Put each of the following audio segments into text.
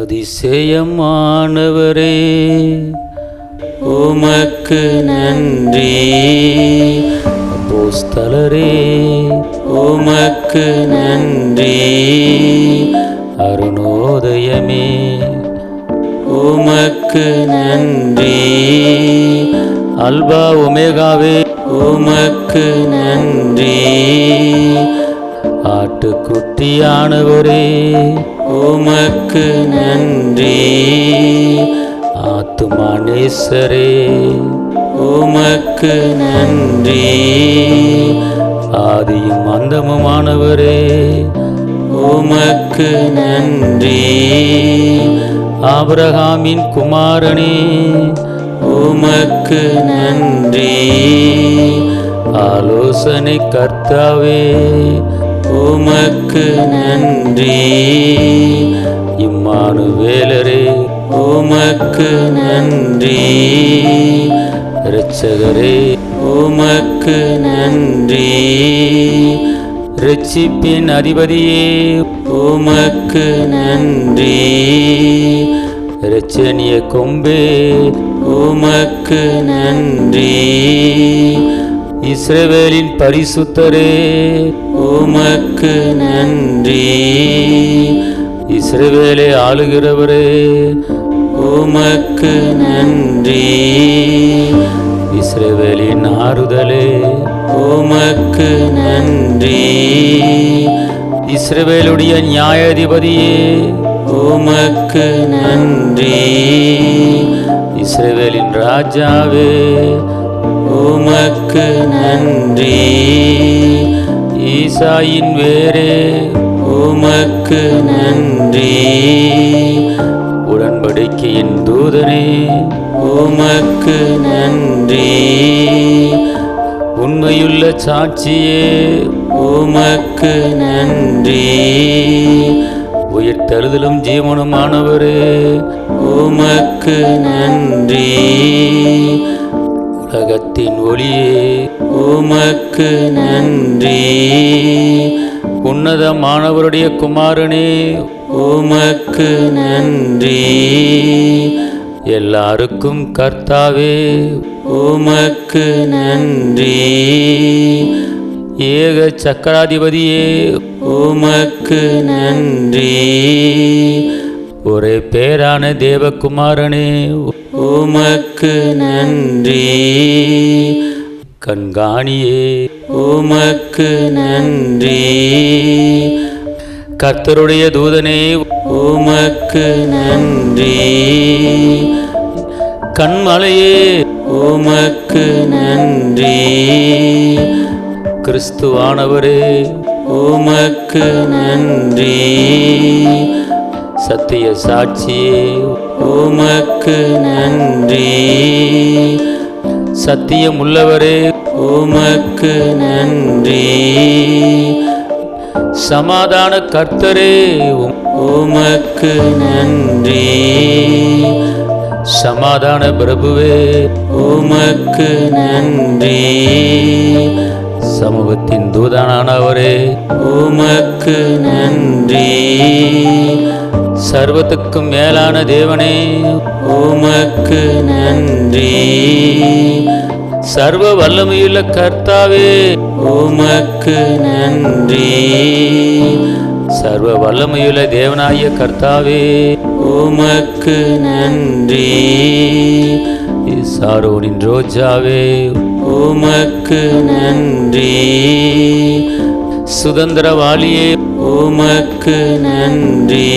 அதிசயமானவரே உமக்கு நன்றி. அப்போஸ்தலரே உமக்கு நன்றி. அருணோதயமே உமக்கு நன்றி. அல்பா ஒமேகாவே உமக்கு நன்றி. ஆட்டுக்குட்டியானவரே உமக்கு நன்றி. ஆத்துமானேசரே உமக்கு நன்றி. ஆதியும் அந்தமுமானவரே உமக்கு நன்றி. ஆபிரகாமின் குமாரனே உமக்கு நன்றி. ஆலோசனை கர்த்தாவே உமக்கு நன்றி. இம்மானுவேலரே உமக்கு நன்றி. இரட்சகரே உமக்கு நன்றி. இரட்சிப்பின் அதிபதியே உமக்கு நன்றி. இரட்சணிய கொம்பே உமக்கு நன்றி. இஸ்ரவேலின் பரிசுத்தரே உமக்கு நன்றி. இஸ்ரவேலை ஆளுகிறவரே உமக்கு நன்றி. இஸ்ரவேலின் ஆறுதலே உமக்கு நன்றி. இஸ்ரவேலுடைய நியாயாதிபதியே உமக்கு நன்றி. இஸ்ரவேலின் ராஜாவே உமக்கு நன்றி. ஈசாயின் வேரே உமக்கு நன்றி. உடன்படிக்கையின் தூதனே உமக்கு நன்றி. உண்மையுள்ள சாட்சியே உமக்கு நன்றி. உயிர்த்தெழுதலும் ஜீவனுமானவரே உமக்கு நன்றி. உலகத்தின் ஒளியே உமக்கு நன்றி. உன்னதமானவருடைய குமாரனே உமக்கு நன்றி. எல்லாருக்கும் கர்த்தாவே உமக்கு நன்றி. ஏக சக்கராதிபதியே உமக்கு நன்றி. ஒரே பேரான தேவகுமாரனே உமக்கு நன்றி. கண்காணியே உமக்கு நன்றி. கர்த்தருடைய தூதனே உமக்கு நன்றி. கண்மலையே உமக்கு நன்றி. கிறிஸ்துவானவரே உமக்கு நன்றி. சத்திய சாட்சியே உமக்கு நன்றி. சத்தியம் உள்ளவரே உமக்கு நன்றி. சமாதான கர்த்தரே உமக்கு நன்றி. சமாதான பிரபுவே உமக்கு நன்றி. சமூகத்தின் தூதனானவரே உமக்கு நன்றி. சர்வத்துக்கும் மேலான தேவனே உமக்கு நன்றி. சர்வ வல்லமையுள்ள கர்த்தாவே உமக்கு நன்றி. சர்வ வல்லமையுள்ள தேவனாகிய கர்த்தாவே உமக்கு நன்றி. சாரோனின் ரோஜாவே உமக்கு நன்றி. சுதந்திரவாளியே உமக்கு நன்றி.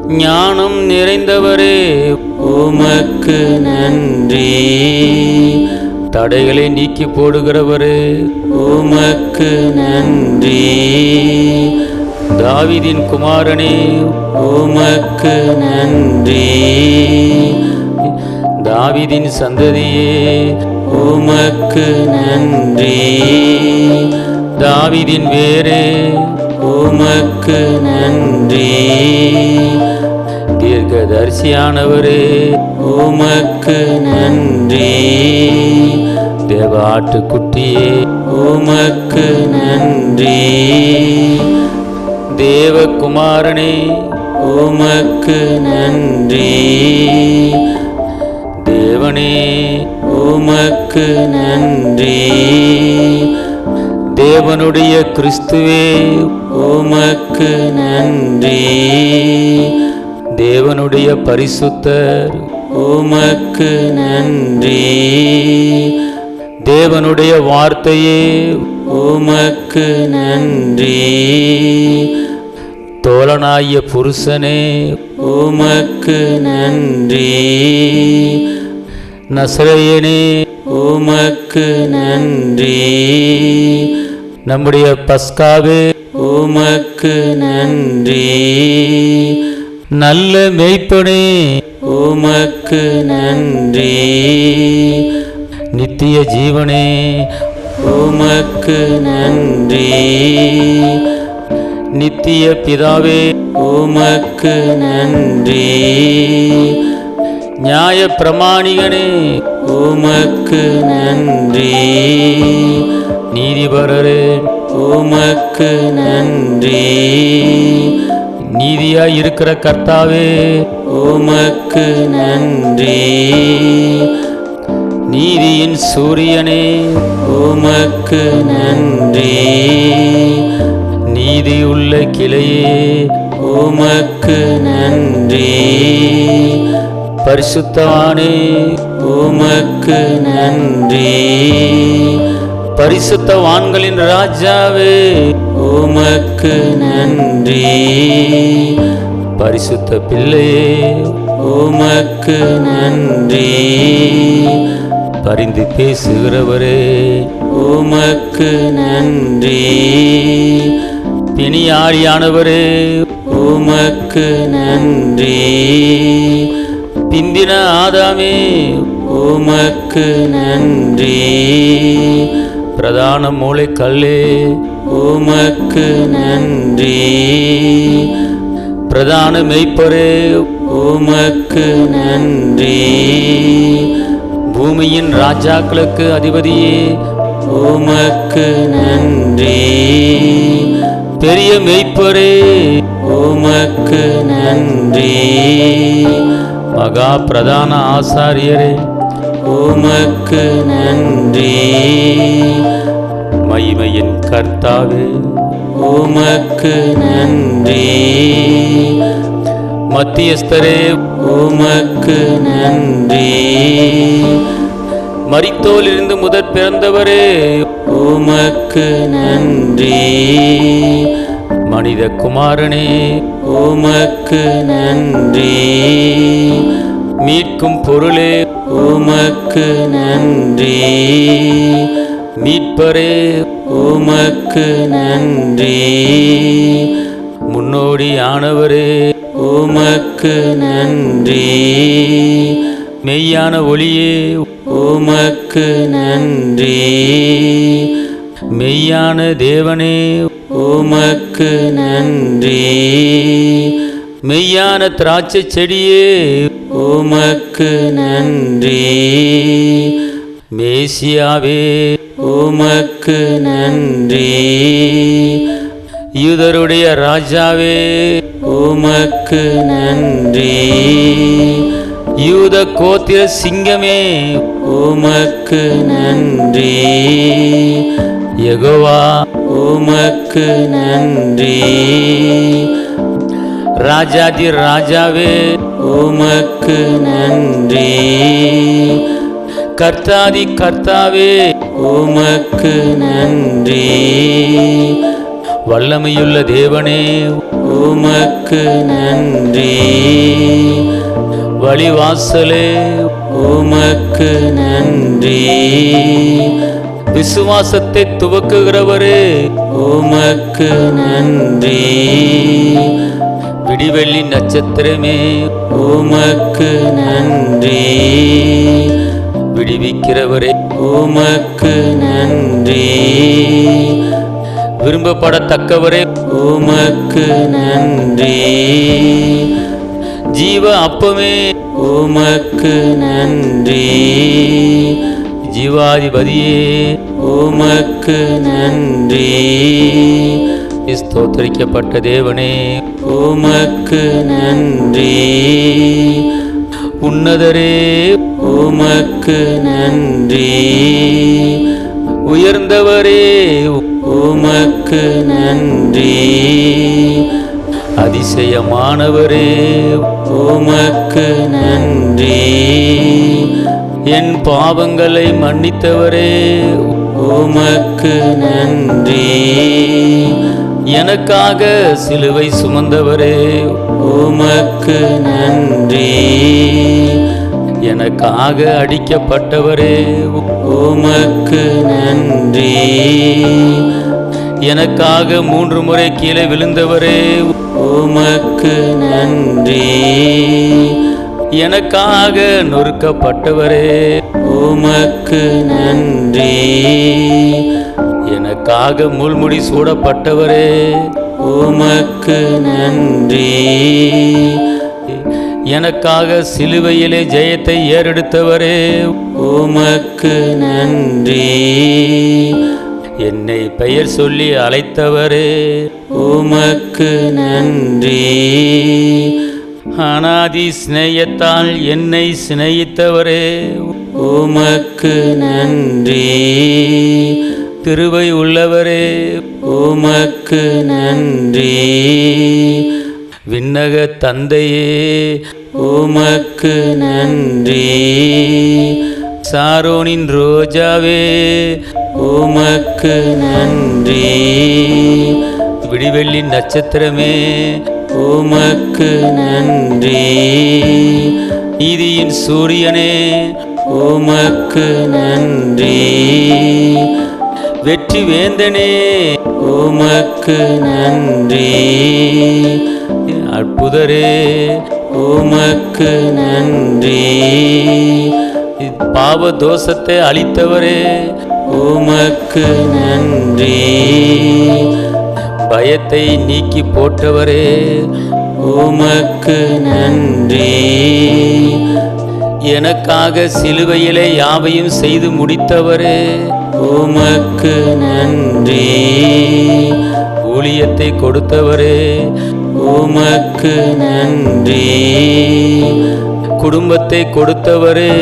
ஞானம் நிறைந்தவரே உமக்கு நன்றி. தடைகளை நீக்கி போடுகிறவரே உமக்கு நன்றி. தாவீதின் குமாரனே உமக்கு நன்றி. தாவீதின் சந்ததியே உமக்கு நன்றி. தாவீதின் வேரே உமக்கு நன்றி. தீர்க்கதரிசியானவரே உமக்கு நன்றி. தேவ ஆட்டுக்குட்டியே உமக்கு நன்றி. தேவகுமாரனே உமக்கு நன்றி. தேவனே உமக்கு நன்றி. தேவனுடைய கிறிஸ்துவே உமக்கு நன்றி. தேவனுடைய பரிசுத்தர் உமக்கு நன்றி. தேவனுடைய வார்த்தையே உமக்கு நன்றி. தோழனாய புருஷனே உமக்கு நன்றி. நசரேயனே உமக்கு நன்றி. நம்முடைய பஸ்காவே உமக்கு நன்றி. நல்ல மேய்ப்பனே உமக்கு நன்றி. நித்திய ஜீவனே உமக்கு நன்றி. நித்திய பிதாவே உமக்கு நன்றி. நியாய பிரமாணிகனே உமக்கு நன்றி. நீதிபரரே உமக்கு நன்றி. நீதியாய் இருக்கிற கர்த்தாவே உமக்கு நன்றி. நீதியின் சூரியனே உமக்கு நன்றி. நீதியுள்ள கிளையே உமக்கு நன்றி. பரிசுத்தவானே உமக்கு நன்றி. பரிசுத்தவான்களின் ராஜாவே உமக்கு நன்றி. பரிசுத்த பிள்ளையே உமக்கு நன்றி. பரிந்து பேசுகிறவரே உமக்கு நன்றி. பிணியாளியானவரே உமக்கு நன்றி. பிந்தின ஆதாமே உமக்கு நன்றி. பிரதான மூளைக்கல்லே உமக்கு நன்றி. பிரதான மெய்ப்பரே உமக்கு நன்றி. பூமியின் ராஜாக்களுக்கு அதிபதியே உமக்கு நன்றி. பெரிய மெய்ப்பரே உமக்கு நன்றி. மகா பிரதான ஆசாரியரே உமக்கு நன்றி. மகிமையின் கர்த்தாவே உமக்கு நன்றி. மத்தியஸ்தரே உமக்கு நன்றி. மரித்தோரிலிருந்து முதற் பிறந்தவரே உமக்கு நன்றி. மனித குமாரனே உமக்கு நன்றி. மீட்கும் பொருளே உமக்கு நன்றி. மீட்பரே உமக்கு நன்றி. முன்னோடியானவரே உமக்கு நன்றி. மெய்யான ஒளியே உமக்கு நன்றி. மெய்யான தேவனே உமக்கு நன்றி. மெய்யான திராட்சை செடியே உமக்கு நன்றி. மேசியாவே உமக்கு நன்றி. யூதருடைய ராஜாவே உமக்கு நன்றி. யூத கோத்திர சிங்கமே உமக்கு நன்றி. யெகோவா உமக்கு நன்றி. ராஜாதி ராஜாவே உமக்கு நன்றி. கர்த்தாதி கர்த்தாவே உமக்கு நன்றி. வல்லமையுள்ள தேவனே உமக்கு நன்றி. வழிவாசலே உமக்கு நன்றி. விசுவாசத்தை துவக்குகிறவரே உமக்கு நன்றி. விடிவெள்ளி நட்சத்திரமே உமக்கு நன்றி. விடுவிக்கிறவரே உமக்கு நன்றி. விரும்பப்படத்தக்கவரே உமக்கு நன்றி. ஜீவ அப்பமே உமக்கு நன்றி. ஜீவாதிபதியே உமக்கு நன்றி. ஸ்தோத்திரிக்கப்பட்ட தேவனே உமக்கு நன்றி. உன்னதரே உமக்கு நன்றி. உயர்ந்தவரே உமக்கு நன்றி. அதிசயமானவரே உமக்கு நன்றி. என் பாவங்களை மன்னித்தவரே உமக்கு நன்றி. எனக்காக சிலுவை சுமந்தவரே உமக்கு நன்றி. எனக்காக அடிக்கப்பட்டவரே உமக்கு நன்றி. எனக்காக 3 முறை கீழே விழுந்தவரே உமக்கு நன்றி. எனக்காக நொறுக்கப்பட்டவரே உமக்கு நன்றி. எனக்காக முள்முடி சூடப்பட்டவரே உமக்கு நன்றி. எனக்காக சிலுவையிலே ஜெயத்தை ஏறெடுத்தவரே உமக்கு நன்றி. என்னை பெயர் சொல்லி அழைத்தவரே உமக்கு நன்றி. அநாதி சிநேயத்தால் என்னை சிநேகித்தவரே உமக்கு நன்றி. கிருபை உள்ளவரே உமக்கு நன்றி. விண்ணக தந்தையே உமக்கு நன்றி. சாரோனின் ரோஜாவே உமக்கு நன்றி. விடிவெள்ளி நட்சத்திரமே உமக்கு நன்றி. நீதியின் சூரியனே உமக்கு நன்றி. வெற்றி வேந்தனே உமக்கு நன்றி. அற்புதரே உமக்கு நன்றி. பாவ தோஷத்தை அளித்தவரே உமக்கு நன்றி. பயத்தை நீக்கி போட்டவரே உமக்கு நன்றி. எனக்காக சிலுவையிலே யாவையும் செய்து முடித்தவரே உமக்கு நன்றி. ஊழியத்தை கொடுத்தவரே உமக்கு நன்றி. குடும்பத்தை கொடுத்தவரே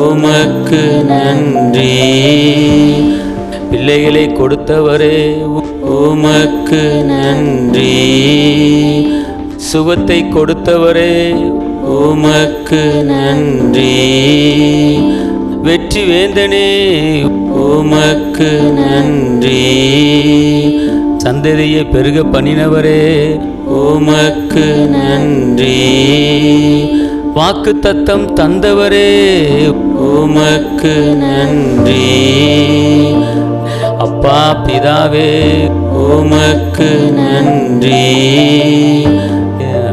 உமக்கு நன்றி. பிள்ளைகளை கொடுத்தவரே உமக்கு நன்றி. சுகத்தை கொடுத்தவரே உமக்கு நன்றி. வெற்றி வேந்தனே உமக்கு நன்றி. சந்ததியை பெருக பண்ணினவரே உமக்கு நன்றி. வாக்கு தத்தம் தந்தவரே உமக்கு நன்றி. அப்பா பிதாவே உமக்கு நன்றி.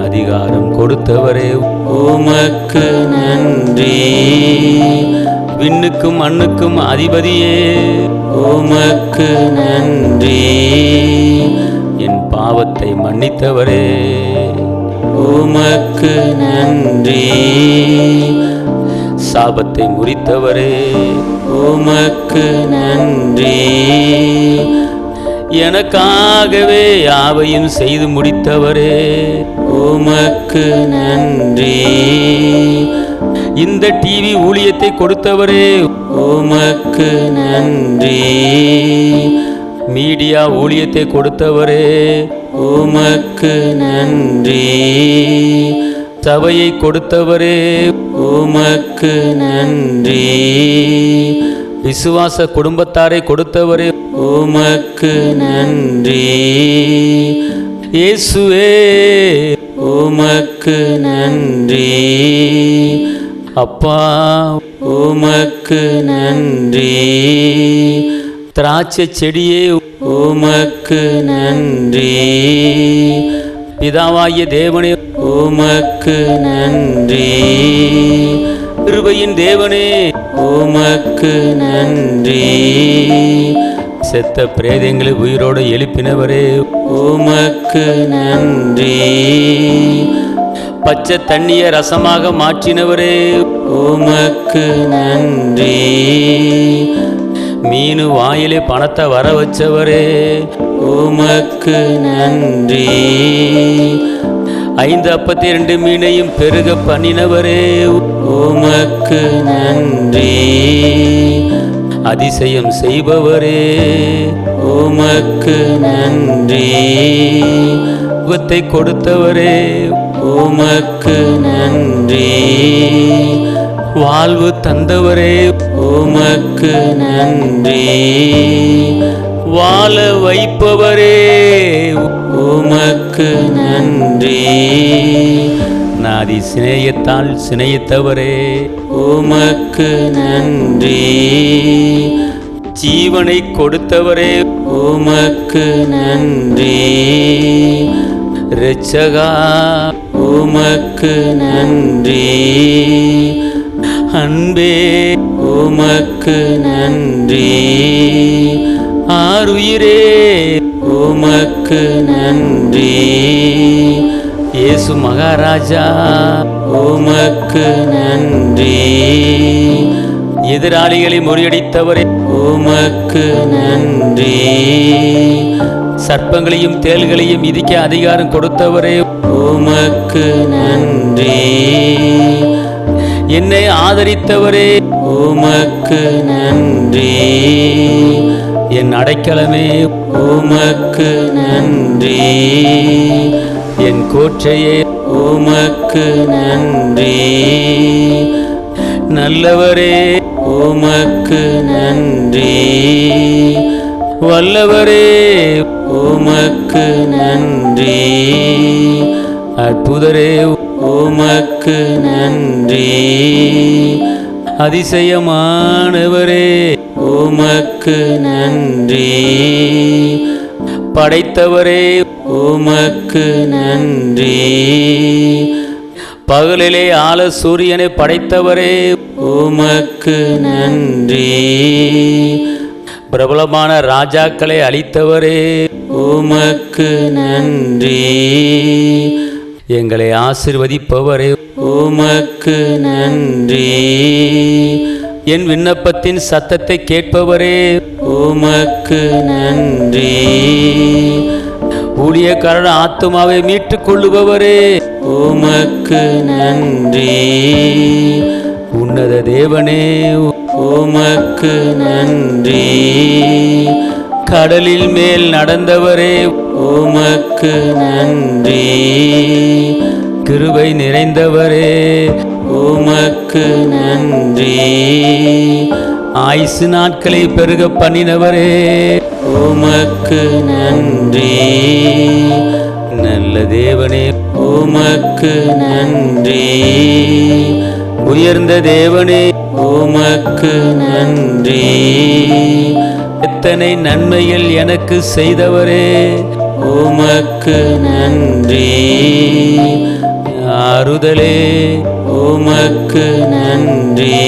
அதிகாரம் கொடுத்தவரே உமக்கு நன்றி. விண்ணுக்கும் மண்ணுக்கும் அதிபதியே உமக்கு நன்றி. என் பாவத்தை மன்னித்தவரே உமக்கு நன்றி. சாபத்தை முறித்தவரே உமக்கு நன்றி. எனக்காகவே யாவையும் செய்து முடித்தவரே உமக்கு நன்றி. இந்த டிவி ஊழியத்தை கொடுத்தவரே உமக்கு நன்றி. மீடியா ஊழியத்தை கொடுத்தவரே உமக்கு நன்றி. சபையை கொடுத்தவரே உமக்கு நன்றி. விசுவாச குடும்பத்தாரை கொடுத்தவரே உமக்கு நன்றி. இயேசுவே உமக்கு நன்றி. அப்பா உமக்கு நன்றி. திராட்சை செடியே உமக்கு நன்றி. பிதாவாகிய தேவனே உமக்கு நன்றி. கிருபையின் தேவனே உமக்கு நன்றி. செத்த பிரேதங்களை உயிரோடு எழுப்பினவரே உமக்கு நன்றி. பச்சை தண்ணியை ரசமாக மாற்றினவரே உமக்கு நன்றி. மீனு வாயிலே பணத்தை வர வச்சவரே உமக்கு நன்றி. 5 அப்பத்தை 2 மீனையும் பெருக பண்ணினவரே உமக்கு நன்றி. அதிசயம் செய்பவரே உமக்கு நன்றி. சுகத்தை கொடுத்தவரே உமக்கு நன்றி. வாழ்வு தந்தவரே உமக்கு நன்றி. வாழ வைப்பவரே உமக்கு நன்றி. நாதி சிநேயத்தால் சிநேகித்தவரே உமக்கு நன்றி. ஜீவனை கொடுத்தவரே உமக்கு நன்றி. இரட்சகா உமக்கு நன்றி. அன்பே உமக்கு நன்றி. ஆருயிரே உமக்கு நன்றி. இயேசு மகாராஜா உமக்கு நன்றி. எதிராளிகளை முறியடித்தவரே உமக்கு நன்றி. சர்ப்பங்களையும் தேள்களையும் மிதிக்க அதிகாரம் கொடுத்தவரே உமக்கு நன்றி. என்னை ஆதரித்தவரே உமக்கு நன்றி. என் அடைக்கலமே உமக்கு நன்றி. என் கோட்டையே உமக்கு நன்றி. நல்லவரே உமக்கு நன்றி. வல்லவரே உமக்கு நன்றி. அற்புதரே உமக்கு நன்றி. அதிசயமானவரே உமக்கு நன்றி. படைத்தவரே உமக்கு நன்றி. பகலிலே ஆள சூரியனை படைத்தவரே உமக்கு நன்றி. பிரபலமான ராஜாக்களை அளித்தவரே உமக்கு நன்றி. எங்களை ஆசீர்வதிப்பவரே உமக்கு நன்றி. என் விண்ணப்பத்தின் சத்தத்தை கேட்பவரே உமக்கு நன்றி. ஊழியக்காரர் ஆத்துமாவை மீட்டுக் கொள்ளுபவரே உமக்கு நன்றி. உன்னத தேவனே உமக்கு நன்றி. கடலில் மேல் நடந்தவரே உமக்கு நன்றி. கிருபை நிறைந்தவரே உமக்கு நன்றி. ஆயுசு நாட்களை பெருக பண்ணினவரே உமக்கு நன்றி. நல்ல தேவனே உமக்கு நன்றி. உயர்ந்த தேவனே உமக்கு நன்றி. எத்தனை நன்மைகள் எனக்கு செய்தவரே உமக்கு நன்றி. ஆறுதலே உமக்கு நன்றி.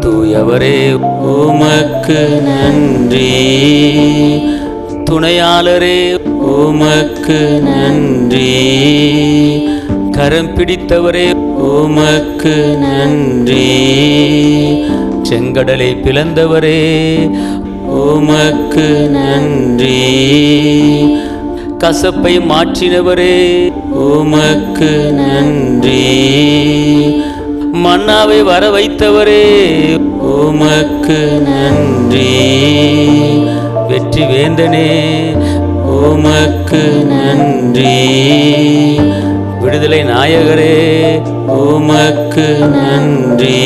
தூயவரே உமக்கு நன்றி. துணையாளரே உமக்கு நன்றி. கரம் பிடித்தவரே உமக்கு நன்றி. செங்கடலை பிளந்தவரே உமக்கு நன்றி. கசப்பை மாற்றினவரே உமக்கு நன்றி. மன்னாவை வர வைத்தவரே உமக்கு நன்றி. வெற்றி வேந்தனே உமக்கு நன்றி. விடுதலை நாயகரே உமக்கு நன்றி.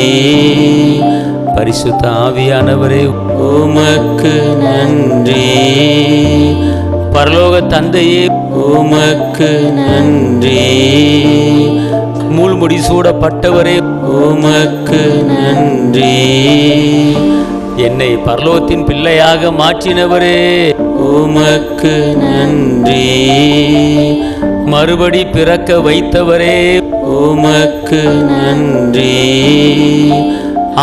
பரிசுத்த ஆவியானவரே உமக்கு நன்றி. பரலோக தந்தையே உமக்கு நன்றி. மூழ்முடி சூடப்பட்டவரே உமக்கு நன்றி. என்னை பரலோகத்தின் பிள்ளையாக மாற்றினவரே உமக்கு நன்றி. மறுபடி பிறக்க வைத்தவரே உமக்கு நன்றி.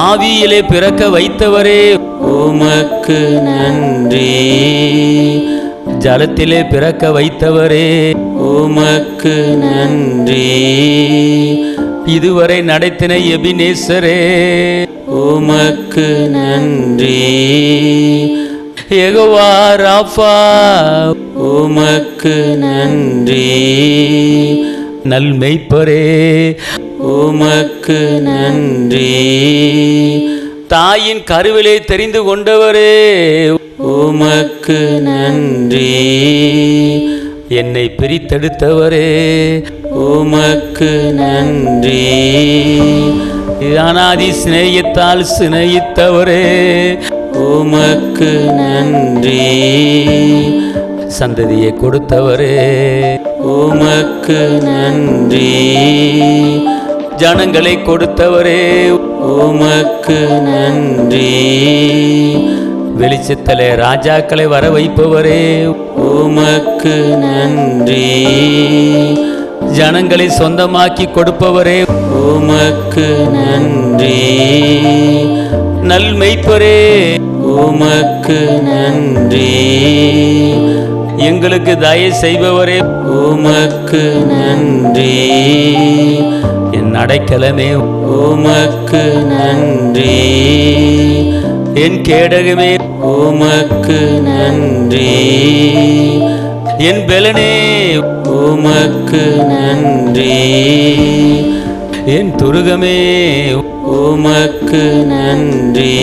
ஆவியிலே பிறக்க வைத்தவரே உமக்கு நன்றி. ஜலத்திலே பிறக்க வைத்தவரே உமக்கு நன்றி. இதுவரை நடத்தின எபினேசரே உமக்கு நன்றி. யெகோவா ராஃபா உமக்கு நன்றி. நல் மேய்ப்பரே உமக்கு நன்றி. தாயின் கருவிலே தெரிந்து கொண்டவரே உமக்கு நன்றி. என்னை பிரித்தெடுத்தவரே உமக்கு நன்றி. அநாதி சிநேகித்தால் சிநேகித்தவரே உமக்கு நன்றி. சந்ததியை கொடுத்தவரே உமக்கு நன்றி. ஜனங்களை கொடுத்தவரே உமக்கு நன்றி. வெளிச்சத்திலே ராஜாக்களை வர வைப்பவரே உமக்கு நன்றி. ஜனங்களை சொந்தமாக்கி கொடுப்பவரே உமக்கு நன்றி. நல் மேய்ப்பரே உமக்கு நன்றி. எங்களுக்கு தயவு செய்பவரே உமக்கு நன்றி. என் அடைக்கலமே உமக்கு நன்றி. என் கேடகமே உமக்கு நன்றி. என் பெலனே உமக்கு நன்றி. என் துருகமே உமக்கு நன்றி.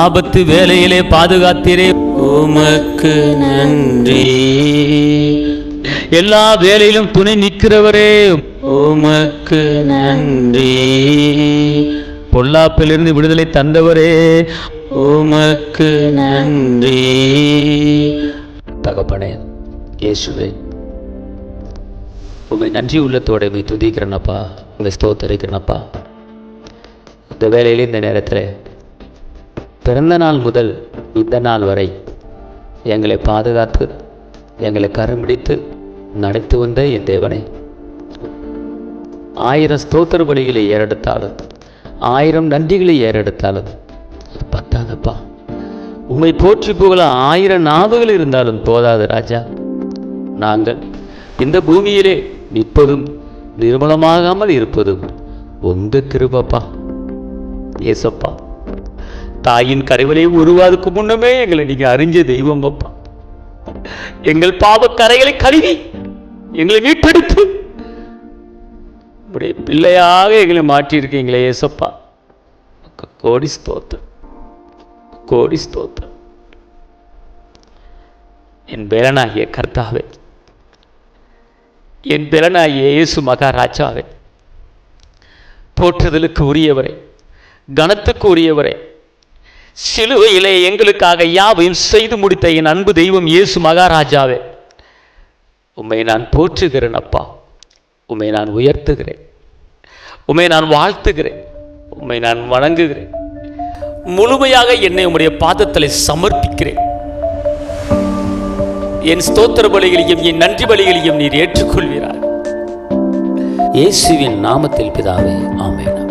ஆபத்து வேலையிலே பாதுகாத்தீரே உமக்கு நன்றி. எல்லா வேலையிலும் துணை நிற்கிறவரே உமக்கு நன்றி. பொல்லாப்பிலிருந்து விடுதலை தந்தவரே உமக்கு நன்றி. தகப்பனே இயேசுவே, உண்மை நன்றி உள்ளத்தோட உண்மை துதிக்கிறேனப்பா, உங்களை ஸ்தோத்தரிக்கிறேனப்பா. இந்த வேலையில இந்த நேரத்தில் பிறந்த நாள் முதல் இந்த நாள் வரை எங்களை பாதுகாத்து எங்களை கரம் பிடித்து நடத்தி வந்த என் தேவனே, 1000 ஸ்தோத்திர பலிகளை ஏறெடுத்தாலும் 1000 நன்றிகளை ஏறெடுத்தாலும் பத்தாதப்பா. உம்மை போற்றி புகழ 1000 நாவுகள் இருந்தாலும் போதாது ராஜா. நாங்கள் இந்த பூமியிலே நிற்பதும் நிர்மலமாகாமல் இருப்பதும் உங்க கிருபப்பா. ஏசப்பா, தாயின் கருவிலே உருவாதுக்கு முன்னமே எங்களை நீங்க அறிஞ்ச தெய்வம் அப்பா. எங்கள் பாவ கரைகளை கழுவி எங்களை மீட்டெடுத்து உடைய பிள்ளையாக எங்களை மாற்றியிருக்கீங்களே ஏசப்பா. கோடி ஸ்தோத்திரம், கோடி ஸ்தோத்திரம். என் பேலனாகிய கர்த்தாவே, என் பேலனாகிய இயேசு மகாராஜாவே, போற்றுதலுக்கு உரியவரே, கனத்துக்கு உரியவரே, சிலுவையிலே எங்களுக்காக யாவையும் செய்து முடித்த என் அன்பு தெய்வம் இயேசு மகாராஜாவே, உம்மை நான் போற்றுகிறேன் அப்பா. உம்மை நான் உயர்த்துகிறேன், உம்மை நான் வாழ்த்துகிறேன், உம்மை நான் வணங்குகிறேன். முழுமையாக என்னை உம்முடைய பாதத்தில் சமர்ப்பிக்கிறேன். என் ஸ்தோத்திர பலிகளையும் என் நன்றி பலிகளையும் நீர் ஏற்றுக்கொள்வீராக. இயேசுவின் நாமத்தில் பிதாவே, ஆமென்.